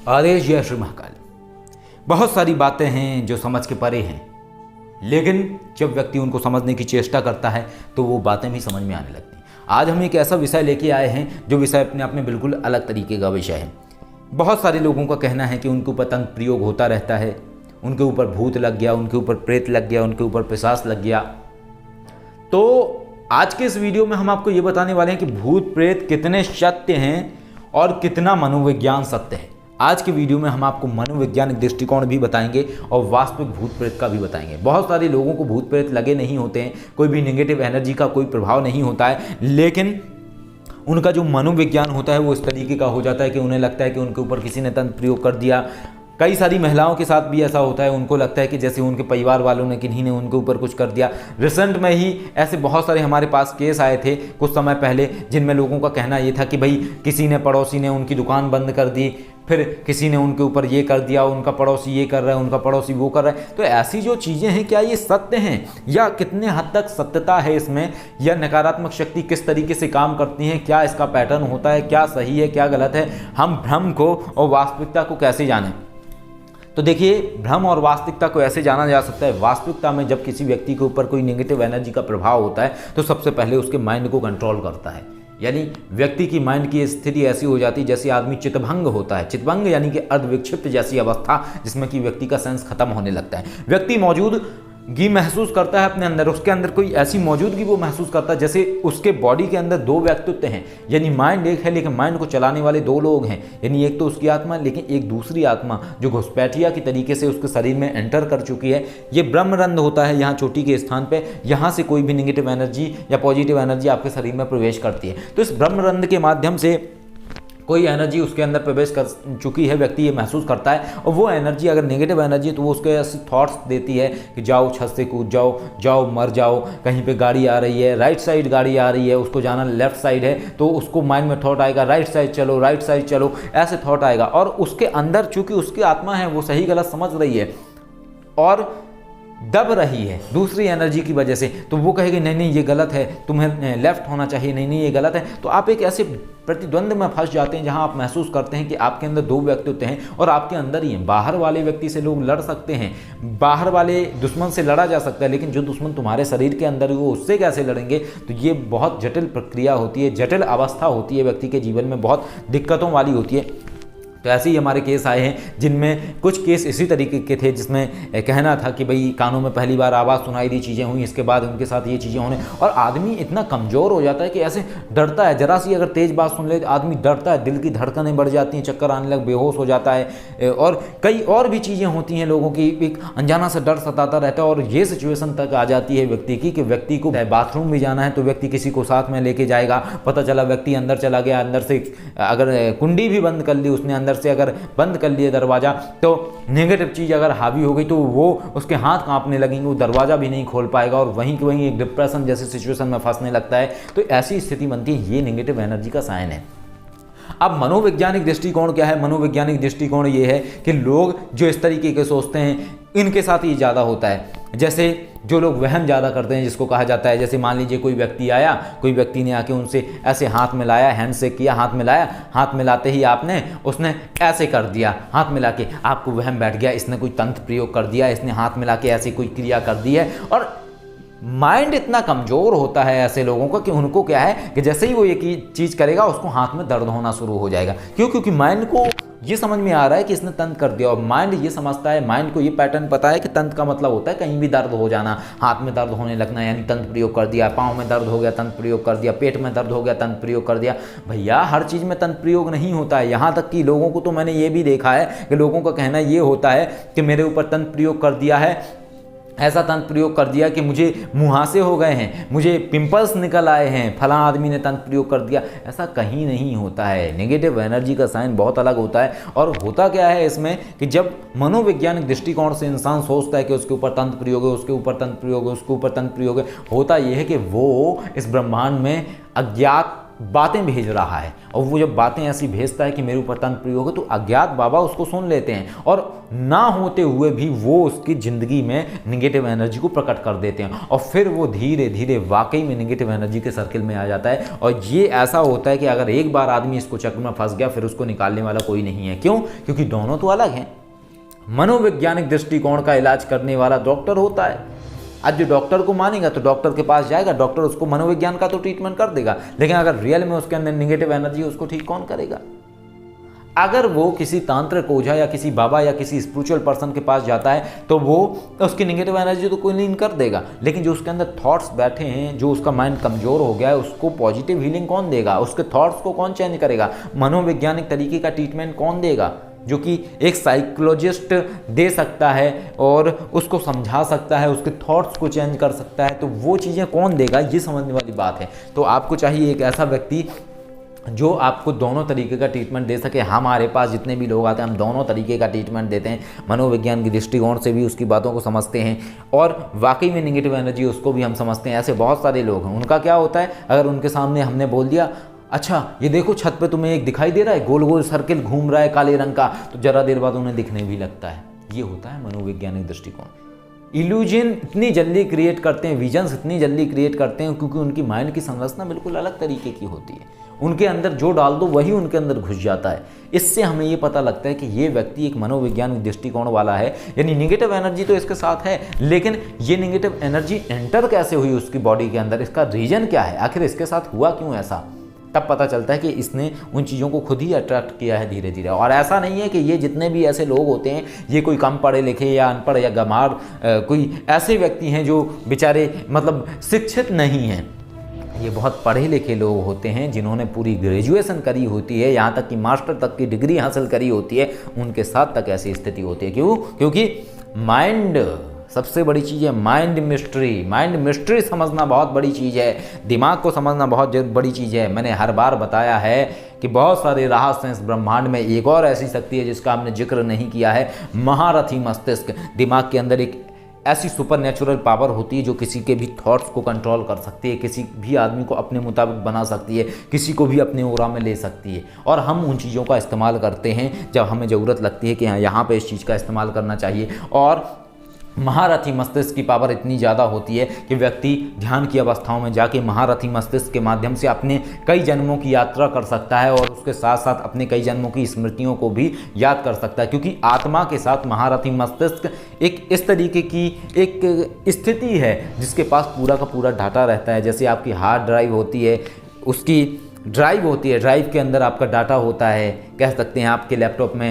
आदेश जय श्री महाकाल। बहुत सारी बातें हैं जो समझ के परे हैं, लेकिन जब व्यक्ति उनको समझने की चेष्टा करता है तो वो बातें भी समझ में आने लगती हैं। आज हम एक ऐसा विषय लेके आए हैं जो विषय अपने आप में बिल्कुल अलग तरीके का विषय है। बहुत सारे लोगों का कहना है कि उनके ऊपर तंत्र प्रयोग होता रहता है, उनके ऊपर भूत लग गया, उनके ऊपर प्रेत लग गया, उनके ऊपर पिशाच लग गया। तो आज के इस वीडियो में हम आपको ये बताने वाले हैं कि भूत प्रेत कितने सत्य हैं और कितना मनोविज्ञान सत्य है। आज के वीडियो में हम आपको मनोवैज्ञानिक दृष्टिकोण भी बताएंगे और वास्तविक भूत प्रेत का भी बताएंगे। बहुत सारे लोगों को भूत प्रेत लगे नहीं होते हैं, कोई भी नेगेटिव एनर्जी का कोई प्रभाव नहीं होता है, लेकिन उनका जो मनोविज्ञान होता है वो इस तरीके का हो जाता है कि उन्हें लगता है कि उनके ऊपर किसी ने तंत्र प्रयोग कर दिया। कई सारी महिलाओं के साथ भी ऐसा होता है, उनको लगता है कि जैसे उनके परिवार वालों ने किन्हीं ने उनके ऊपर कुछ कर दिया। रिसेंट में ही ऐसे बहुत सारे हमारे पास केस आए थे कुछ समय पहले, जिनमें लोगों का कहना ये था कि भाई किसी ने, पड़ोसी ने उनकी दुकान बंद कर दी, फिर किसी ने उनके ऊपर ये कर दिया, उनका पड़ोसी ये कर रहा है, उनका पड़ोसी वो कर रहा है। तो ऐसी जो चीज़ें हैं, क्या ये सत्य हैं या कितने हद तक सत्यता है इसमें, या नकारात्मक शक्ति किस तरीके से काम करती हैं, क्या इसका पैटर्न होता है, क्या सही है क्या गलत है, हम भ्रम को और वास्तविकता को कैसे जानें। तो देखिए, भ्रम और वास्तविकता को ऐसे जाना जा सकता है। वास्तविकता में जब किसी व्यक्ति के ऊपर कोई नेगेटिव एनर्जी का प्रभाव होता है तो सबसे पहले उसके माइंड को कंट्रोल करता है, यानी व्यक्ति की माइंड की स्थिति ऐसी हो जाती है जैसे आदमी चितभंग होता है। चितभंग यानी कि अर्धविक्षिप्त जैसी अवस्था, जिसमें कि व्यक्ति का सेंस खत्म होने लगता है। व्यक्ति मौजूदगी महसूस करता है अपने अंदर, उसके अंदर कोई ऐसी मौजूदगी वो महसूस करता है जैसे उसके बॉडी के अंदर दो व्यक्तित्व हैं, यानी माइंड एक है लेकिन माइंड को चलाने वाले दो लोग हैं। यानी एक तो उसकी आत्मा, लेकिन एक दूसरी आत्मा जो घुसपैठिया की तरीके से उसके शरीर में एंटर कर चुकी है। ये ब्रह्मरंध्र होता है यहाँ चोटी के स्थान पे, यहाँ से कोई भी नेगेटिव एनर्जी या पॉजिटिव एनर्जी आपके शरीर में प्रवेश करती है। तो इस ब्रह्मरंध्र के माध्यम से कोई एनर्जी उसके अंदर प्रवेश कर चुकी है, व्यक्ति ये महसूस करता है। और वो एनर्जी अगर नेगेटिव एनर्जी है तो वो उसके ऐसे थॉट्स देती है कि जाओ, छत से कूद जाओ, जाओ मर जाओ, कहीं पे गाड़ी आ रही है, राइट साइड गाड़ी आ रही है, उसको जाना लेफ्ट साइड है, तो उसको माइंड में थॉट आएगा राइट साइड चलो, राइट साइड चलो, ऐसे थॉट आएगा। और उसके अंदर चूंकि उसकी आत्मा है वो सही गलत समझ रही है और दब रही है दूसरी एनर्जी की वजह से, तो वो कहेगी नहीं नहीं ये गलत है, तुम्हें लेफ्ट होना चाहिए, नहीं नहीं ये गलत है। तो आप एक ऐसे प्रतिद्वंद में फंस जाते हैं जहां आप महसूस करते हैं कि आपके अंदर दो व्यक्तित्व हैं और आपके अंदर ही हैं। बाहर वाले व्यक्ति से लोग लड़ सकते हैं, बाहर वाले दुश्मन से लड़ा जा सकता है, लेकिन जो दुश्मन तुम्हारे शरीर के अंदर है वो उससे कैसे लड़ेंगे। तो ये बहुत जटिल प्रक्रिया होती है, जटिल अवस्था होती है, व्यक्ति के जीवन में बहुत दिक्कतों वाली होती है। तो ऐसे ही हमारे केस आए हैं जिनमें कुछ केस इसी तरीके के थे जिसमें कहना था कि भाई कानों में पहली बार आवाज़ सुनाई दी, चीज़ें हुई, इसके बाद उनके साथ ये चीज़ें होने, और आदमी इतना कमज़ोर हो जाता है कि ऐसे डरता है, जरा सी अगर तेज़ बात सुन ले आदमी डरता है, दिल की धड़कनें बढ़ जाती हैं, चक्कर आने लग, बेहोश हो जाता है, और कई और भी चीज़ें होती हैं। लोगों की एक अनजाना सा डर सताता रहता है और ये सिचुएशन तक आ जाती है व्यक्ति की कि व्यक्ति को बाथरूम भी जाना है तो व्यक्ति किसी को साथ में लेके जाएगा। पता चला व्यक्ति अंदर चला गया, अंदर से अगर कुंडी भी बंद कर ली उसने, अंदर से अगर बंद कर लिए दरवाज़ा, तो नेगेटिव चीज़ अगर हावी हो गई तो वो उसके हाथ कांपने लगेंगे, वो दरवाज़ा भी नहीं खोल पाएगा और वहीं के वहीं एक डिप्रेशन जैसी सिचुएशन में फंसने लगता है। तो ऐसी स्थिति बनती है, ये नेगेटिव एनर्जी का साइन है। अब मनोवैज्ञानिक दृष्टिकोण क्या है? मनोवैज्ञानिक दृष्टिकोण ये है कि लोग जो इस तरीके के सोचते हैं इनके साथ ये ज़्यादा होता है। जैसे जो लोग वहम ज़्यादा करते हैं जिसको कहा जाता है, जैसे मान लीजिए कोई व्यक्ति आया, कोई व्यक्ति ने आके उनसे ऐसे हाथ मिलाया, हैंड शेक किया, हाथ मिलाया, हाथ मिलाते ही उसने ऐसे कर दिया, हाथ मिला के आपको वहम बैठ गया, इसने कोई तंत्र प्रयोग कर दिया, इसने हाथ मिला के ऐसी कोई क्रिया कर दी है। और माइंड इतना कमज़ोर होता है ऐसे लोगों का कि उनको क्या है कि जैसे ही वो ये चीज़ करेगा उसको हाथ में दर्द होना शुरू हो जाएगा। क्यों? क्योंकि माइंड को ये समझ में आ रहा है कि इसने तंत्र कर दिया और माइंड ये समझता है, माइंड को ये पैटर्न पता है कि तंत्र का मतलब होता है कहीं भी दर्द हो जाना, हाथ में दर्द होने लगना, यानी तंत्र प्रयोग कर दिया, पाँव में दर्द हो गया तंत्र प्रयोग कर दिया, पेट में दर्द हो गया तंत्र प्रयोग कर दिया। भैया हर चीज़ में तंत्र प्रयोग नहीं होता है। यहाँ तक कि लोगों को तो मैंने ये भी देखा है कि लोगों का कहना ये होता है कि मेरे ऊपर तंत्र प्रयोग कर दिया है, ऐसा तंत्र प्रयोग कर दिया कि मुझे मुहासे हो गए हैं, मुझे पिंपल्स निकल आए हैं, फला आदमी ने तंत्र प्रयोग कर दिया। ऐसा कहीं नहीं होता है। नेगेटिव एनर्जी का साइन बहुत अलग होता है। और होता क्या है इसमें कि जब मनोवैज्ञानिक दृष्टिकोण से इंसान सोचता है कि उसके ऊपर तंत्र प्रयोग है, उसके ऊपर तंत्र प्रयोग है, उसके ऊपर तंत्र प्रयोग है, होता यह है कि वो इस ब्रह्मांड में अज्ञात बातें भेज रहा है, और वो जब बातें ऐसी भेजता है कि मेरे ऊपर तंत्र प्रयोग है, तो अज्ञात बाबा उसको सुन लेते हैं और ना होते हुए भी वो उसकी ज़िंदगी में निगेटिव एनर्जी को प्रकट कर देते हैं, और फिर वो धीरे धीरे वाकई में निगेटिव एनर्जी के सर्किल में आ जाता है। और ये ऐसा होता है कि अगर एक बार आदमी इसको चक्र में फंस गया, फिर उसको निकालने वाला कोई नहीं है। क्यों? क्योंकि दोनों तो अलग हैं। मनोवैज्ञानिक दृष्टिकोण का इलाज करने वाला डॉक्टर होता है। आज जो डॉक्टर को मानेगा तो डॉक्टर के पास जाएगा, डॉक्टर उसको मनोविज्ञान का तो ट्रीटमेंट कर देगा, लेकिन अगर रियल में उसके अंदर निगेटिव एनर्जी है, उसको ठीक कौन करेगा? अगर वो किसी तांत्रिक ओझा या किसी बाबा या किसी स्पिरिचुअल पर्सन के पास जाता है तो वो उसकी निगेटिव एनर्जी तो कोई नहीं कर देगा, लेकिन जो उसके अंदर थॉट्स बैठे हैं, जो उसका माइंड कमज़ोर हो गया है, उसको पॉजिटिव हीलिंग कौन देगा? उसके थॉट्स को कौन चेंज करेगा? मनोवैज्ञानिक तरीके का ट्रीटमेंट कौन देगा? जो कि एक साइकोलॉजिस्ट दे सकता है और उसको समझा सकता है, उसके थॉट्स को चेंज कर सकता है, तो वो चीज़ें कौन देगा? ये समझने वाली बात है। तो आपको चाहिए एक ऐसा व्यक्ति जो आपको दोनों तरीके का ट्रीटमेंट दे सके। हमारे पास जितने भी लोग आते हैं, हम दोनों तरीके का ट्रीटमेंट देते हैं, मनोविज्ञान की दृष्टिकोण से भी उसकी बातों को समझते हैं और वाकई में निगेटिव एनर्जी उसको भी हम समझते हैं। ऐसे बहुत सारे लोग हैं, उनका क्या होता है, अगर उनके सामने हमने बोल दिया, अच्छा ये देखो छत पे तुम्हें एक दिखाई दे रहा है, गोल गोल सर्किल घूम रहा है काले रंग का, तो जरा देर बाद उन्हें दिखने भी लगता है। ये होता है मनोवैज्ञानिक दृष्टिकोण। इल्यूजन इतनी जल्दी क्रिएट करते हैं, विजन्स इतनी जल्दी क्रिएट करते हैं, क्योंकि उनकी माइंड की संरचना बिल्कुल अलग तरीके की होती है। उनके अंदर जो डाल दो वही उनके अंदर घुस जाता है। इससे हमें ये पता लगता है कि ये व्यक्ति एक मनोवैज्ञानिक दृष्टिकोण वाला है, यानी निगेटिव एनर्जी तो इसके साथ है, लेकिन ये निगेटिव एनर्जी एंटर कैसे हुई उसकी बॉडी के अंदर, इसका रीजन क्या है, आखिर इसके साथ हुआ क्यों ऐसा, तब पता चलता है कि इसने उन चीज़ों को खुद ही अट्रैक्ट किया है धीरे धीरे। और ऐसा नहीं है कि ये जितने भी ऐसे लोग होते हैं ये कोई कम पढ़े लिखे या अनपढ़ या गंवार कोई ऐसे व्यक्ति हैं जो बेचारे मतलब शिक्षित नहीं हैं। ये बहुत पढ़े लिखे लोग होते हैं जिन्होंने पूरी ग्रेजुएशन करी होती है, यहाँ तक कि मास्टर तक की डिग्री हासिल करी होती है, उनके साथ तक ऐसी स्थिति होती है। क्यों? क्योंकि माइंड सबसे बड़ी चीज़ है, माइंड मिस्ट्री समझना बहुत बड़ी चीज़ है, दिमाग को समझना बहुत बड़ी चीज़ है। मैंने हर बार बताया है कि बहुत सारे रहस्य हैं इस ब्रह्मांड में। एक और ऐसी शक्ति है जिसका हमने जिक्र नहीं किया है, महारथी मस्तिष्क। दिमाग के अंदर एक ऐसी सुपर नेचुरल पावर होती है जो किसी के भी थॉट्स को कंट्रोल कर सकती है, किसी भी आदमी को अपने मुताबिक बना सकती है, किसी को भी अपने ओरा में ले सकती है। और हम उन चीज़ों का इस्तेमाल करते हैं जब हमें ज़रूरत लगती है कि हाँ यहाँ पे इस चीज़ का इस्तेमाल करना चाहिए। और महारथी मस्तिष्क की पावर इतनी ज़्यादा होती है कि व्यक्ति ध्यान की अवस्थाओं में जाके महारथी मस्तिष्क के माध्यम से अपने कई जन्मों की यात्रा कर सकता है और उसके साथ साथ अपने कई जन्मों की स्मृतियों को भी याद कर सकता है, क्योंकि आत्मा के साथ महारथी मस्तिष्क एक इस तरीके की एक स्थिति है जिसके पास पूरा का पूरा डाटा रहता है। जैसे आपकी हार्ड ड्राइव होती है, उसकी ड्राइव होती है, ड्राइव के अंदर आपका डाटा होता है। कह सकते हैं आपके लैपटॉप में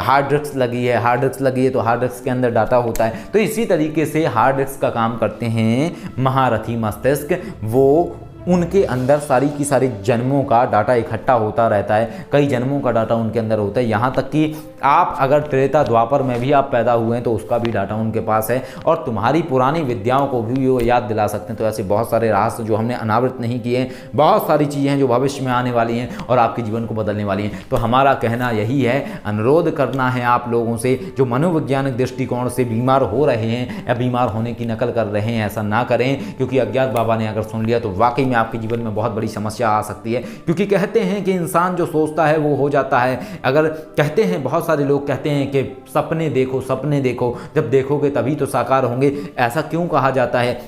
हार्ड डिस्क लगी है, तो हार्ड डिस्क के अंदर डाटा होता है। तो इसी तरीके से हार्ड डिस्क का काम करते हैं महारथी मस्तिष्क। वो उनके अंदर सारी की सारी जन्मों का डाटा इकट्ठा होता रहता है, कई जन्मों का डाटा उनके अंदर होता है। यहाँ तक कि आप अगर त्रेता द्वापर में भी आप पैदा हुए हैं तो उसका भी डाटा उनके पास है और तुम्हारी पुरानी विद्याओं को भी वो याद दिला सकते हैं। तो ऐसे बहुत सारे रहस्य जो हमने अनावृत नहीं किए हैं, बहुत सारी चीज़ें हैं जो भविष्य में आने वाली हैं और आपके जीवन को बदलने वाली हैं। तो हमारा कहना यही है, अनुरोध करना है आप लोगों से जो मनोवैज्ञानिक दृष्टिकोण से बीमार हो रहे हैं या बीमार होने की नकल कर रहे हैं, ऐसा ना करें, क्योंकि अज्ञात बाबा ने अगर सुन लिया तो वाकई आपके जीवन में बहुत बड़ी समस्या आ सकती है। क्योंकि कहते हैं कि इंसान जो सोचता है वो हो जाता है। अगर कहते हैं, बहुत सारे लोग कहते हैं कि सपने देखो, जब देखोगे तभी तो साकार होंगे। ऐसा क्यों कहा जाता है?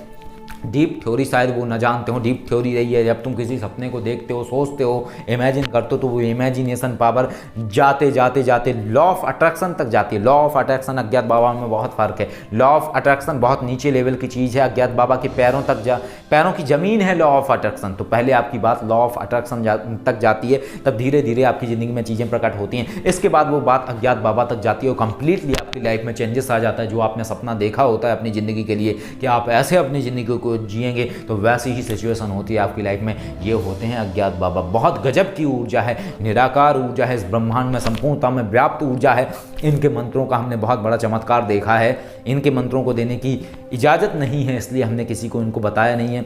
डीप थ्योरी शायद वो न जानते हो। डीप थ्योरी रही है, जब तुम किसी सपने को देखते हो, सोचते हो, इमेजिन करते हो, तो वो इमेजिनेशन पावर जाते जाते लॉ ऑफ अट्रैक्शन तक जाती है। लॉ ऑफ अट्रैक्शन अज्ञात बाबा में बहुत फ़र्क है। लॉ ऑफ अट्रैक्शन बहुत नीचे लेवल की चीज़ है, अज्ञात बाबा के पैरों की ज़मीन है लॉ ऑफ अट्रैक्शन। तो पहले आपकी बात लॉ ऑफ अट्रैक्शन तक जाती है, तब धीरे धीरे आपकी ज़िंदगी में चीज़ें प्रकट होती हैं। इसके बाद वो बात अज्ञात बाबा तक जाती है और कंप्लीटली आपकी लाइफ में चेंजेस आ जाता है। जो आपने सपना देखा होता है अपनी ज़िंदगी के लिए कि आप ऐसे अपनी ज़िंदगी को जिएंगे, तो वैसी ही सिचुएशन होती है आपकी लाइफ में। ये होते हैं अज्ञात बाबा। बहुत गजब की ऊर्जा है, निराकार ऊर्जा है, इस ब्रह्मांड में संपूर्णता में व्याप्त ऊर्जा है। इनके मंत्रों का हमने बहुत बड़ा चमत्कार देखा है। इनके मंत्रों को देने की इजाज़त नहीं है, इसलिए हमने किसी को इनको बताया नहीं है।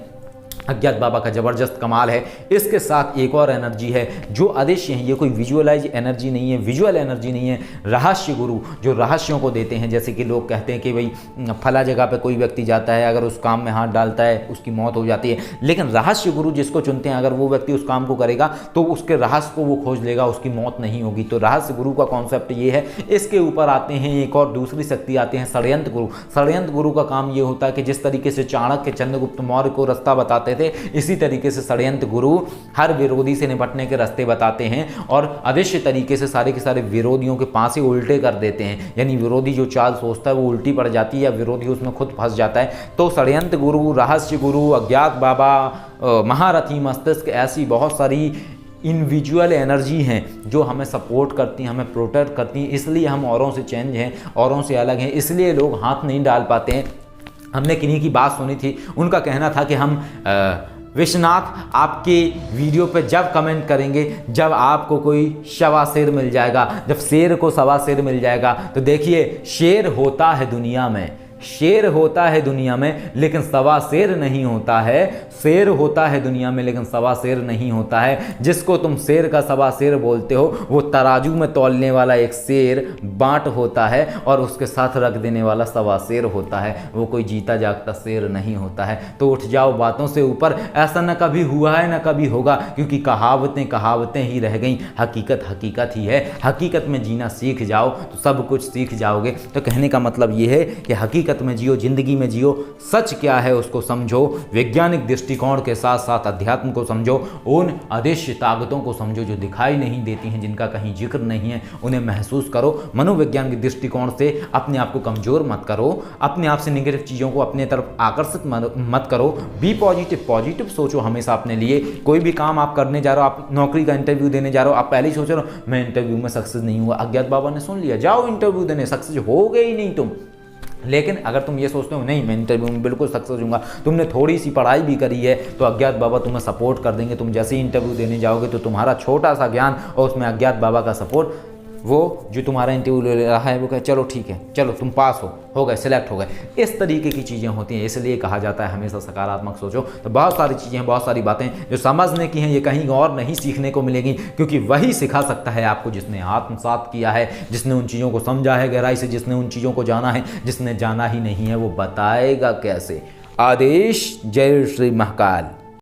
अज्ञात बाबा का ज़बरदस्त कमाल है। इसके साथ एक और एनर्जी है जो अदृश्य है, ये कोई विजुअलाइज एनर्जी नहीं है, विजुअल एनर्जी नहीं है, रहस्य गुरु जो रहस्यों को देते हैं। जैसे कि लोग कहते हैं कि भाई फला जगह पे कोई व्यक्ति जाता है, अगर उस काम में हाथ डालता है उसकी मौत हो जाती है, लेकिन रहस्य गुरु जिसको चुनते हैं, अगर वो व्यक्ति उस काम को करेगा तो उसके रहस्य को वो खोज लेगा, उसकी मौत नहीं होगी। तो रहस्य गुरु का कॉन्सेप्ट ये है। इसके ऊपर आते हैं एक और दूसरी शक्ति आते हैं षड्यंत्र गुरु। षड्यंत्र गुरु का काम ये होता है कि जिस तरीके से चाणक्य चंद्रगुप्त मौर्य को रास्ता बताते थे, इसी तरीके से षड्यंत्र गुरु हर विरोधी से निपटने के रास्ते बताते हैं और अदृश्य तरीके से सारे के सारे विरोधियों के पासे उल्टे कर देते हैं। यानी विरोधी जो चाल सोचता है वो उल्टी पड़ जाती है या विरोधी उसमें खुद फंस जाता है। तो षड्यंत्र गुरु, रहस्य गुरु, अज्ञात बाबा, महारथी मस्तिष्क, ऐसी बहुत सारी इनविजुअल एनर्जी हैं जो हमें सपोर्ट करती हैं, हमें प्रोटेक्ट करती हैं। इसलिए हम औरों से चेंज हैं, औरों से अलग हैं, इसलिए लोग हाथ नहीं डाल पाते हैं। हमने किन्हीं की बात सुनी थी, उनका कहना था कि हम विश्वनाथ आपके वीडियो पे जब कमेंट करेंगे जब आपको कोई सवा शेर मिल जाएगा, जब शेर को सवा शेर मिल जाएगा। तो देखिए, शेर होता है दुनिया में, शेर होता है दुनिया में लेकिन सवा शेर नहीं होता है। शेर होता है दुनिया में लेकिन सवा शेर नहीं होता है। जिसको तुम शेर का सवा शेर बोलते हो वो तराजू में तौलने वाला एक शेर बांट होता है और उसके साथ रख देने वाला सवा शेर होता है। वो कोई जीता जागता शेर नहीं होता है। तो उठ जाओ बातों से ऊपर। ऐसा न कभी हुआ है न कभी होगा, क्योंकि कहावतें कहावतें ही रह गई, हकीकत हकीकत ही है। हकीकत में जीना सीख जाओ तो सब कुछ सीख जाओगे। तो कहने का मतलब ये है कि हकीकत में जियो, जिंदगी में जियो, सच क्या है उसको समझो, वैज्ञानिक दृष्टिकोण के साथ साथ अध्यात्म को समझो, उन अदृश्य ताकतों को समझो जो दिखाई नहीं देती हैं, जिनका कहीं जिक्र नहीं है, उन्हें महसूस करो। मनोवैज्ञानिक दृष्टिकोण से अपने आप को कमजोर मत करो, अपने आप से नेगेटिव चीज़ों को अपने तरफ आकर्षित मत करो। बी पॉजिटिव, पॉजिटिव सोचो हमेशा अपने लिए। कोई भी काम आप करने जा रहे हो, आप नौकरी का इंटरव्यू देने जा रहे हो, आप पहले ही सोच रहे हो मैं इंटरव्यू में सक्सेस नहीं हुआ। अज्ञात बाबा ने सुन लिया, जाओ इंटरव्यू देने, सक्सेस हो गए ही नहीं तुम। लेकिन अगर तुम ये सोचते हो नहीं मैं इंटरव्यू में बिल्कुल सक्सेस होऊंगा, तुमने थोड़ी सी पढ़ाई भी करी है, तो अज्ञात बाबा तुम्हें सपोर्ट कर देंगे। तुम जैसे ही इंटरव्यू देने जाओगे तो तुम्हारा छोटा सा ज्ञान और उसमें अज्ञात बाबा का सपोर्ट, वो जो तुम्हारा इंटरव्यू ले रहा है वो कहे चलो ठीक है, चलो तुम पास हो गए, सिलेक्ट हो गए। इस तरीके की चीज़ें होती हैं। इसलिए कहा जाता है हमेशा सकारात्मक सोचो। तो बहुत सारी चीज़ें हैं, बहुत सारी बातें जो समझने की हैं, ये कहीं और नहीं सीखने को मिलेगी, क्योंकि वही सिखा सकता है आपको जिसने आत्मसात किया है, जिसने उन चीज़ों को समझा है गहराई से, जिसने उन चीज़ों को जाना है। जिसने जाना ही नहीं है वो बताएगा कैसे। आदेश। जय श्री महाकाल।